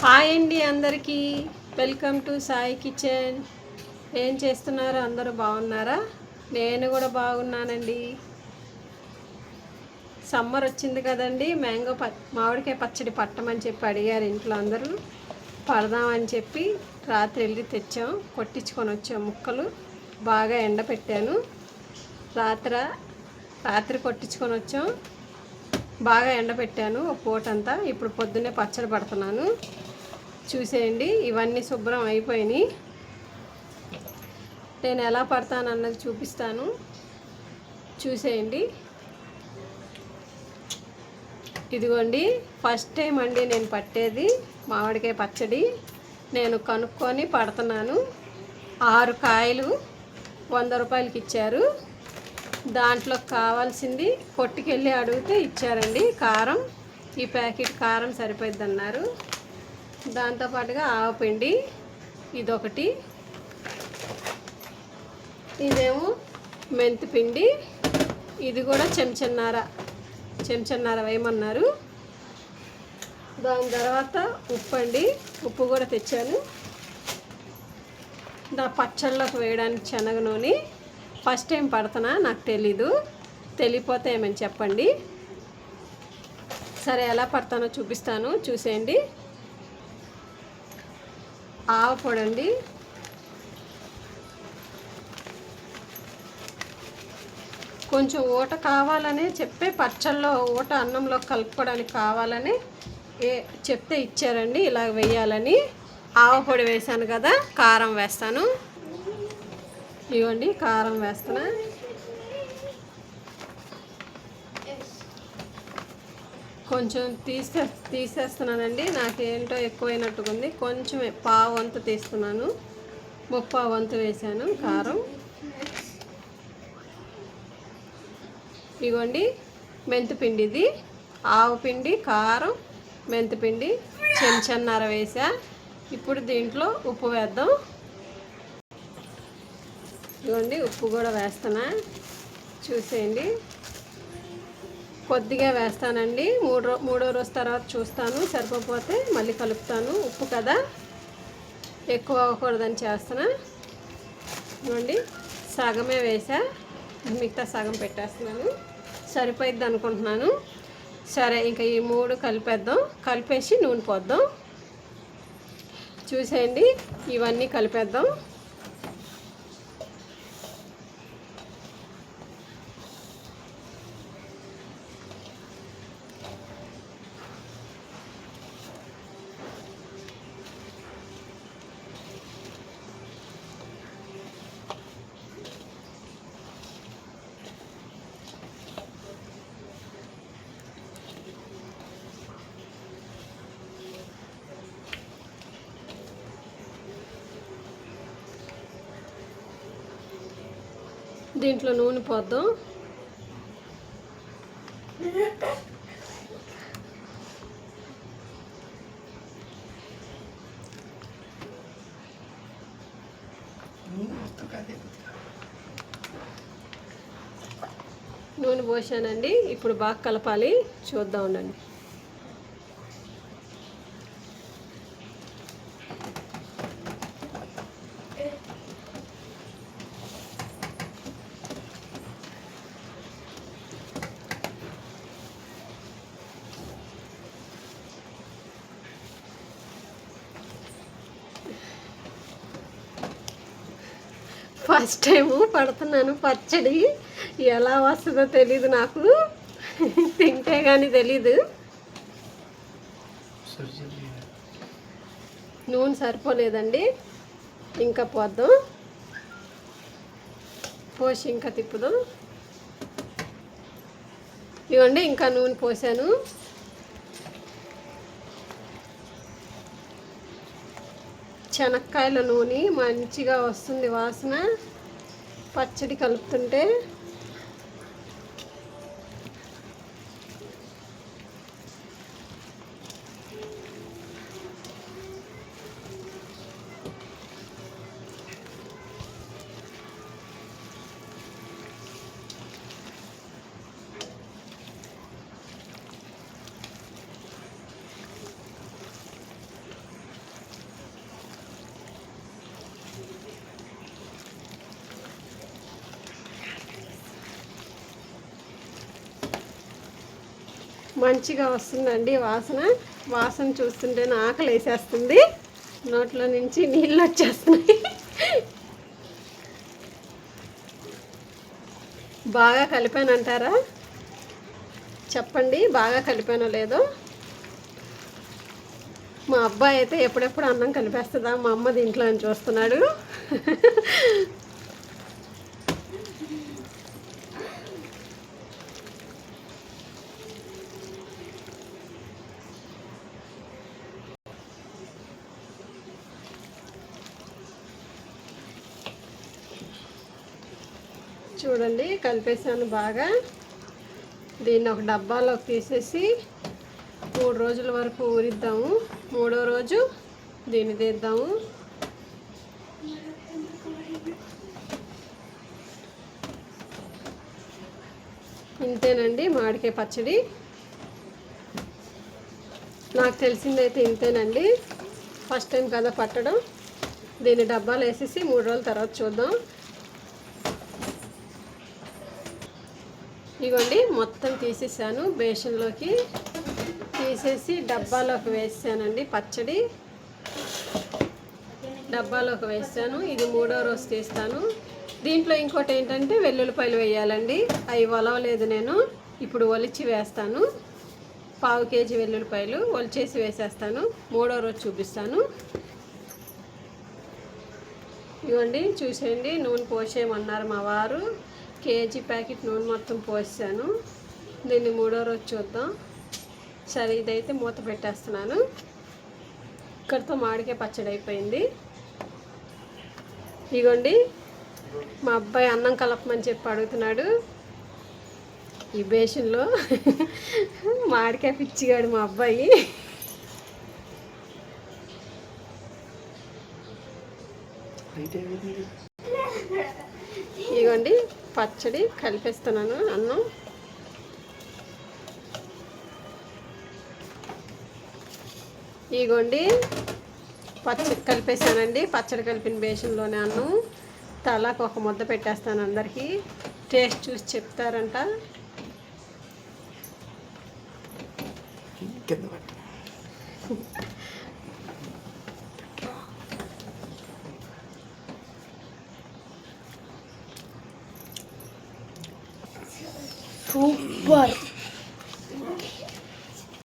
Hi అండి అందరికీ. Welcome to Sai kitchen. ఏం చేస్తున్నారు? అందరూ బాగున్నారా? నేను కూడా బాగున్నానండి. సమ్మర్ వచ్చింది కదండి, మామిడికాయ పచ్చడి పట్టమని చెప్పి అడిగారు ఇంట్లో అందరూ. పడదామని చెప్పి రాత్రి వెళ్ళి తెచ్చాం, కొట్టించుకొని వచ్చాం. ముక్కలు బాగా ఎండపెట్టాను. రాత్రి కొట్టించుకొని వచ్చాం, బాగా ఎండపెట్టాను ఒక పూటంతా. ఇప్పుడు పొద్దున్నే పచ్చడి పడుతున్నాను. చూసేయండి, ఇవన్నీ శుభ్రం అయిపోయినాయి. నేను ఎలా పడతాను అన్నది చూపిస్తాను, చూసేయండి. ఇదిగోండి, ఫస్ట్ టైం అండి నేను పట్టేది మామిడికాయ పచ్చడి. నేను కనుక్కొని పడుతున్నాను. 6 కాయలు 100 రూపాయలకి ఇచ్చారు. దాంట్లో కావాల్సింది కొట్టుకెళ్ళి అడిగితే ఇచ్చారండి. కారం, ఈ ప్యాకెట్ కారం సరిపోద్ది అన్నారు. దాంతోపాటుగా ఆవపిండి ఇదొకటి, ఇదేమో మెంతిపిండి, ఇది కూడా చెంచన్నర వేయమన్నారు. దాని తర్వాత ఉప్పు అండి, ఉప్పు కూడా తెచ్చాను. నా పచ్చళ్ళకు వేయడానికి శనగ నూనె. ఫస్ట్ టైం పడుతున్నా, నాకు తెలియపోతే ఏమని చెప్పండి. సరే, ఎలా పడతానో చూపిస్తాను, చూసేయండి. ఆవపొడి అండి, కొంచెం ఊట కావాలనే చెప్పే, పచ్చళ్ళలో ఊట అన్నంలో కలుపుకోవడానికి కావాలని చెప్తే ఇచ్చారండి ఇలా వేయాలని. ఆవపొడి వేసాను కదా, కారం వేస్తాను. ఇవ్వండి, కారం వేస్తున్నా. కొంచెం తీసేస్తున్నానండి, నాకేంటో ఎక్కువైనట్టుకుంది. కొంచెం పావు వంతు తీస్తున్నాను, 3/4 వంతు వేసాను కారం. ఇగోండి మెంతిపిండి, ఇది ఆవపిండి, కారం, మెంతిపిండి చెంచన్నర వేసా. ఇప్పుడు దీంట్లో ఉప్పు వేద్దాం. ఇదిగోండి, ఉప్పు కూడా వేస్తున్నా, చూసేయండి. కొద్దిగా వేస్తానండి, మూడో రోజు తర్వాత చూస్తాను, సరిపోతే మళ్ళీ కలుపుతాను. ఉప్పు కదా, ఎక్కువ అవ్వకూడదని చేస్తున్నా. ఇదిగోండి, సగమే వేసా, మిగతా సగం పెట్టేస్తున్నాను. సరిపోయిద్ది అనుకుంటున్నాను. సరే, ఇంకా ఈ 3 కలిపేద్దాం. కలిపేసి నూనె పోద్దాం. చూసేయండి, ఇవన్నీ కలిపేద్దాం. దీంట్లో నూనె పోద్దాం. నూనె పోసానండి, ఇప్పుడు బాగా కలపాలి. చూద్దాం ఉండండి. ఫస్ట్ టైము పడుతున్నాను పచ్చడి, ఎలా వస్తుందో తెలీదు నాకు, తింటే కానీ తెలీదు. నూనె సరిపోలేదండి, ఇంకా పోద్దాం. పోసి ఇంకా తిప్పుదాం. ఇవ్వండి, ఇంకా నూనె పోసాను. శనక్కాయల నూనె మంచిగా వస్తుంది వాసన పచ్చడి కలుపుతుంటే. మంచిగా వస్తుందండి వాసన. వాసన చూస్తుంటే ఆకలి వేసేస్తుంది, నోట్లో నుంచి నీళ్ళు వచ్చేస్తున్నాయి. బాగా కలిపానంటారా? చెప్పండి, బాగా కలిపానో లేదో. మా అబ్బాయి అయితే ఎప్పుడెప్పుడు అన్నం కలిపేస్తుందా మా అమ్మ దీంట్లో అని చూస్తున్నాడు. చూడండి, కలిపేసాను బాగా. దీన్ని ఒక డబ్బాలోకి తీసేసి 3 రోజుల వరకు ఊరిద్దాము. 3వ రోజు దీన్ని తీద్దాము. ఇంతేనండి మామిడికాయ పచ్చడి. నాకు తెలిసిందైతే ఇంతేనండి. ఫస్ట్ టైం కదా పట్టడం. దీన్ని డబ్బాలు వేసేసి 3 రోజుల తర్వాత చూద్దాం. ఇదిగోండి, మొత్తం తీసేసాను. బేషన్లోకి తీసేసి డబ్బాలోకి వేసానండి. పచ్చడి డబ్బాలోకి వేసాను. ఇది 3వ రోజు తీస్తాను. దీంట్లో ఇంకోటి ఏంటంటే వెల్లుల్లిపాయలు వేయాలండి. అవి ఒలవలేదు నేను, ఇప్పుడు ఒలిచి వేస్తాను. 1/2 కేజీ వెల్లుల్లిపాయలు ఒలిచేసి వేసేస్తాను. 3వ రోజు చూపిస్తాను. ఇవ్వండి, చూసేయండి. నూనె పోసేయమన్నారు మా వారు. కేజీ ప్యాకెట్ నూనె మొత్తం పోసాను. దీన్ని 3వ రోజు చూద్దాం. సరే, ఇదైతే మూత పెట్టేస్తున్నాను. ఇక్కడితో మామిడికాయ పచ్చడి అయిపోయింది. ఇగోండి, మా అబ్బాయి అన్నం కలపమని చెప్పి అడుగుతున్నాడు ఈ బేషన్లో. మామిడికాయ పిచ్చిగాడు మా అబ్బాయి. ఇగోండి, పచ్చడి కలిపేస్తున్నాను. అన్నం ఇగోండి, పచ్చడి కలిపేసానండి. పచ్చడి కలిపిన బేషన్లోనే అన్నం. తలాకు ఒక ముద్ద పెట్టేస్తాను. అందరికీ టేస్ట్ చూసి చెప్తారంట. సూపర్.